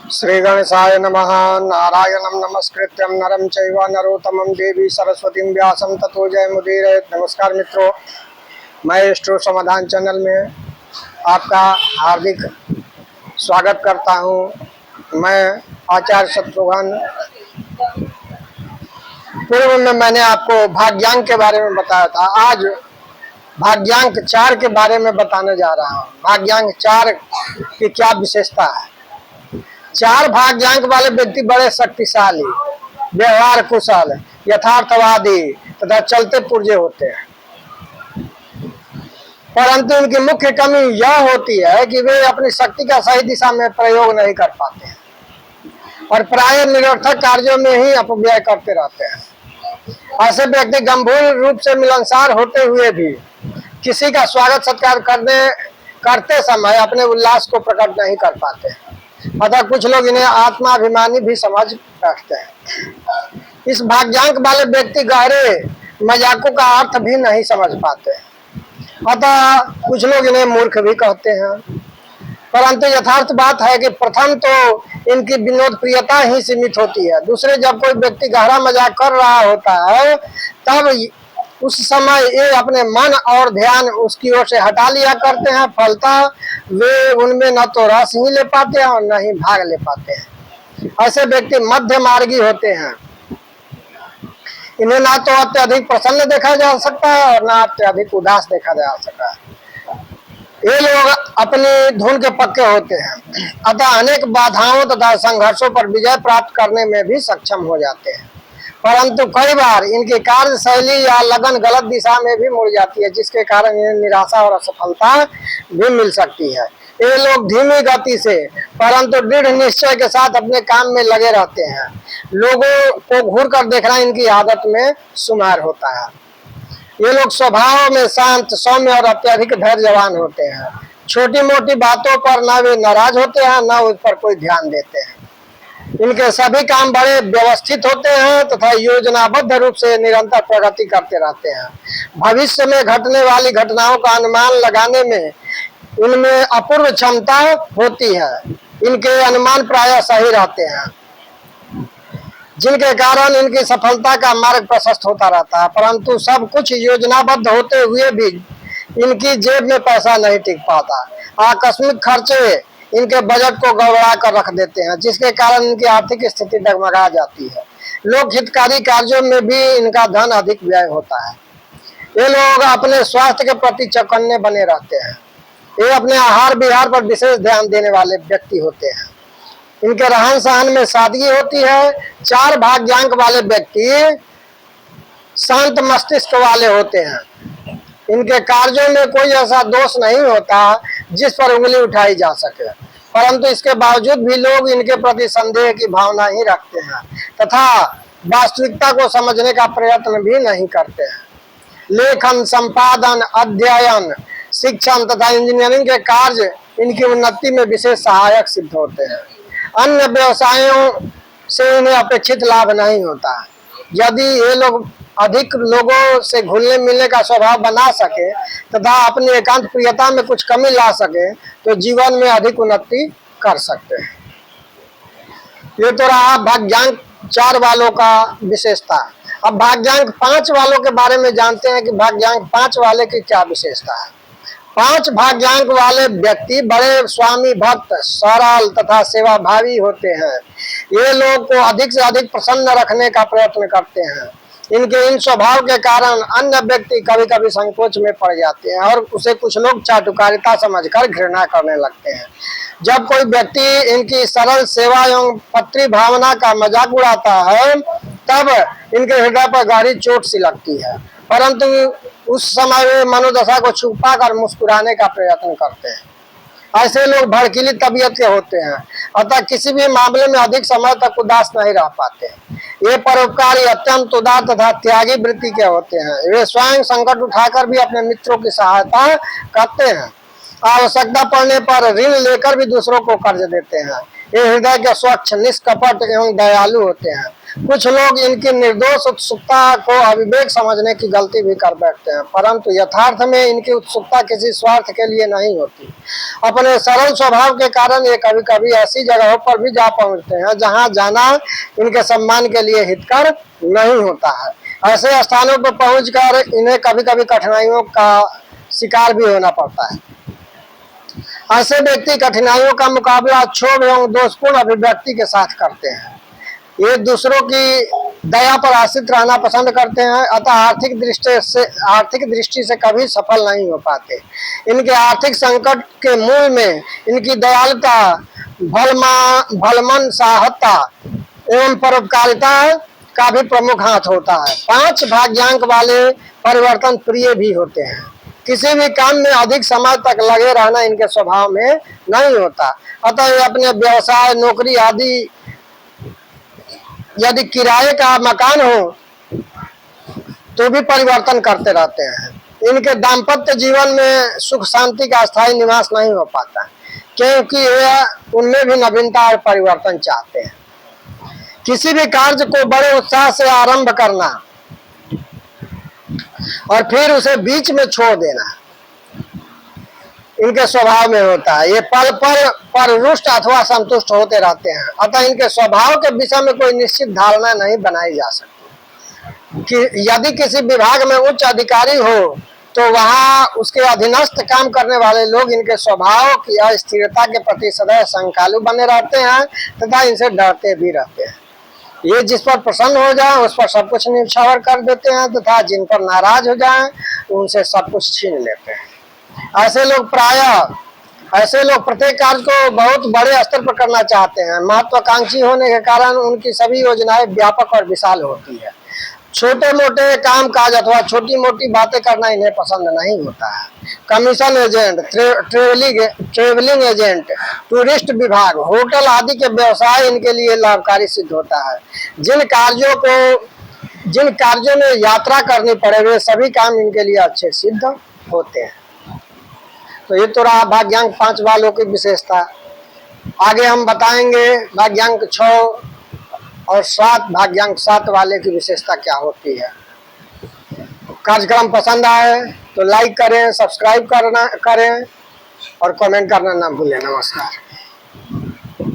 श्री गणेशाय नमः। नारायणं नमस्कृत्यं नरं चैव नरोत्तमं देवी सरस्वतीं व्यासं ततो जयमुदीरयेत्। नमस्कार मित्रों, मैं एस्ट्रो समाधान चैनल में आपका हार्दिक स्वागत करता हूं। मैं आचार्य शत्रुघ्न। पूर्व में मैंने आपको भाग्यांक के बारे में बताया था। आज भाग्यांक 4 के बारे में बताने जा रहा हूं। भाग्यांक 4 की क्या विशेषता है। 4 भाग्यांक वाले व्यक्ति बड़े शक्तिशाली, व्यवहार कुशल, यथार्थवादी तथा चलते पुर्जे होते हैं, परंतु उनकी मुख्य कमी यह होती है कि वे अपनी शक्ति का सही दिशा में प्रयोग नहीं कर पाते हैं और प्राय निरर्थक कार्यों में ही अपव्यय करते रहते हैं। ऐसे व्यक्ति गंभीर रूप से मिलनसार होते हुए भी किसी का स्वागत सत्कार करते समय अपने उल्लास को प्रकट नहीं कर पाते हैं। अतः कुछ लोग इन्हें आत्माभिमानी भी समझ रखते हैं। इस भाग्यांक वाले व्यक्ति गहरे मजाकों का अर्थ भी नहीं समझ पाते, अतः कुछ लोग इन्हें मूर्ख भी कहते हैं। परंतु यथार्थ बात है कि प्रथम तो इनकी विनोद प्रियता ही सीमित होती है। दूसरे, जब कोई व्यक्ति गहरा मजाक कर रहा होता है तब उस समय ये अपने मन और ध्यान उसकी ओर से हटा लिया करते हैं। फलतः वे उनमें न तो रस ही ले पाते हैं और न ही भाग ले पाते हैं। ऐसे व्यक्ति मध्य मार्गी होते हैं। इन्हें ना तो अत्यधिक प्रसन्न देखा जा सकता है और ना अत्यधिक उदास देखा जा सकता है। ये लोग अपनी धुन के पक्के होते हैं, अतः अनेक बाधाओं तथा संघर्षों पर विजय प्राप्त करने में भी सक्षम हो जाते हैं। परंतु कई बार इनकी कार्य शैली या लगन गलत दिशा में भी मुड़ जाती है, जिसके कारण इन्हें निराशा और असफलता भी मिल सकती है। ये लोग धीमी गति से परंतु दृढ़ निश्चय के साथ अपने काम में लगे रहते हैं। लोगों को घूर कर देखना इनकी आदत में शुमार होता है। ये लोग स्वभाव में शांत, सौम्य और अत्यधिक धैर्यवान होते हैं। छोटी मोटी बातों पर न वे नाराज होते हैं, न उस पर कोई ध्यान देते हैं। इनके सभी काम बड़े व्यवस्थित होते हैं तथा योजनाबद्ध रूप से निरंतर प्रगति करते रहते हैं। भविष्य में घटने वाली घटनाओं का अनुमान लगाने में इनमें अपूर्व क्षमता होती है। इनके अनुमान प्रायः सही रहते हैं, जिनके कारण इनकी सफलता का मार्ग प्रशस्त होता रहता है। परंतु सब कुछ योजनाबद्ध होते हुए भी इनकी जेब में पैसा नहीं टिक पाता। आकस्मिक खर्चे इनके बजट को गड़बड़ा कर रख देते हैं, जिसके कारण इनकी आर्थिक स्थिति डगमगा जाती है। लोक हितकारी कार्यों में भी इनका धन अधिक व्यय होता है। ये लोग अपने स्वास्थ्य के प्रति चौकन्ने बने रहते हैं। ये अपने आहार विहार पर विशेष ध्यान देने वाले व्यक्ति होते हैं। इनके रहन सहन में सादगी होती है। 4 भाग्यांक वाले व्यक्ति शांत मस्तिष्क वाले होते हैं। इनके कार्यों में कोई ऐसा दोष नहीं होता जिस पर उंगली उठाई जा सके, परंतु इसके बावजूद भी लोग इनके प्रति संदेह की भावना ही रखते हैं तथा वास्तविकता को समझने का प्रयत्न भी नहीं करते हैं। लेखन, संपादन, अध्ययन, शिक्षण तथा इंजीनियरिंग के कार्य इनकी उन्नति में विशेष सहायक सिद्ध होते हैं। अन्य व्यवसायों से इन्हें अपेक्षित लाभ नहीं होता। यदि ये लोग अधिक लोगों से घुलने मिलने का स्वभाव बना सके तथा अपनी एकांत प्रियता में कुछ कमी ला सके तो जीवन में अधिक उन्नति कर सकते हैं। ये तो रहा भाग्यांक 4 वालों का विशेषता। अब भाग्यांक 5 वालों के बारे में जानते हैं कि भाग्यांक 5 वाले की क्या विशेषता है। 5 भाग्यांक वाले व्यक्ति बड़े स्वामी भक्त, सरल तथा सेवाभावी होते हैं। ये लोग को अधिक से अधिक प्रसन्न रखने का प्रयत्न करते हैं। इनके इन स्वभाव के कारण अन्य व्यक्ति कभी कभी संकोच में पड़ जाते हैं और उसे कुछ लोग चाटुकारिता समझकर घृणा करने लगते हैं। जब कोई व्यक्ति इनकी सरल सेवा एवं पत्री भावना का मजाक उड़ाता है तब इनके हृदय पर गहरी चोट सी लगती है, परंतु उस समय वे मनोदशा को छुपा कर मुस्कुराने का प्रयत्न करते हैं। ऐसे लोग भड़कीली तबीयत के होते हैं, अतः किसी भी मामले में अधिक समय तक उदास नहीं रह पाते। ये परोपकारी, अत्यंत उदार तथा त्यागी वृत्ति के होते हैं। वे स्वयं संकट उठाकर भी अपने मित्रों की सहायता करते हैं। आवश्यकता पड़ने पर ऋण लेकर भी दूसरों को कर्ज देते हैं। ये हृदय के स्वच्छ, निष्कपट एवं दयालु होते हैं। कुछ लोग इनकी निर्दोष उत्सुकता को अविवेक समझने की गलती भी कर बैठते हैं, परंतु यथार्थ में इनकी उत्सुकता किसी स्वार्थ के लिए नहीं होती। अपने सरल स्वभाव के कारण ये कभी कभी ऐसी जगहों पर भी जा पहुंचते हैं जहां जाना इनके सम्मान के लिए हितकर नहीं होता है। ऐसे स्थानों पर पहुंचकर इन्हें कभी कभी कठिनाइयों का शिकार भी होना पड़ता है। ऐसे व्यक्ति कठिनाइयों का मुकाबला क्षोभ एवं दोषपूर्ण अभिव्यक्ति के साथ करते हैं। ये दूसरों की दया पर आश्रित रहना पसंद करते हैं, अतः आर्थिक दृष्टि से कभी सफल नहीं हो पाते। इनके आर्थिक संकट के मूल में इनकी दयालुता, भलमन साहता एवं परोपकारिता का भी प्रमुख हाथ होता है। 5 भाग्यांक वाले परिवर्तन प्रिय भी होते हैं। किसी भी काम में अधिक समय तक लगे रहना इनके स्वभाव में नहीं होता, अतः ये अपने व्यवसाय, नौकरी आदि, यदि किराए का मकान हो तो भी परिवर्तन करते रहते हैं। इनके दाम्पत्य जीवन में सुख शांति का अस्थायी निवास नहीं हो पाता, क्योंकि ये उनमें भी नवीनता और परिवर्तन चाहते हैं। किसी भी कार्य को बड़े उत्साह से आरंभ करना और फिर उसे बीच में छोड़ देना इनके स्वभाव में होता है। ये पल पल पर रुष्ट अथवा संतुष्ट होते रहते हैं, अतः इनके स्वभाव के विषय में कोई निश्चित धारणा नहीं बनाई जा सकती। कि यदि किसी विभाग में उच्च अधिकारी हो तो वहां उसके अधीनस्थ काम करने वाले लोग इनके स्वभाव की अस्थिरता के प्रति सदैव शंकालु बने रहते हैं तथा इनसे डरते भी रहते हैं। ये जिस पर प्रसन्न हो जाए उस पर सब कुछ न्यौछावर कर देते हैं तथा जिन पर नाराज हो जाए उनसे सब कुछ छीन लेते हैं। ऐसे लोग प्रत्येक कार्य को बहुत बड़े स्तर पर करना चाहते हैं। महत्वाकांक्षी होने के कारण उनकी सभी योजनाएं व्यापक और विशाल होती है। छोटे मोटे काम काज अथवा छोटी मोटी बातें करना इन्हें पसंद नहीं होता है। Commission agent, travelling agent, tourist विभाग, होटल आदि के व्यवसाय इनके लिए लाभकारी सिद्ध होता है। जिन कार्यों में यात्रा करनी पड़े वे सभी काम इनके लिए अच्छे सिद्ध होते हैं। तो ये तो रहा भाग्यांक 5 वालों की विशेषता। आगे हम बताएंगे भाग्यांक 6 और 7 भाग्यांक 7 वाले की विशेषता क्या होती है। कार्यक्रम पसंद आए तो लाइक करें, सब्सक्राइब करें और कमेंट करना ना भूलें। नमस्कार।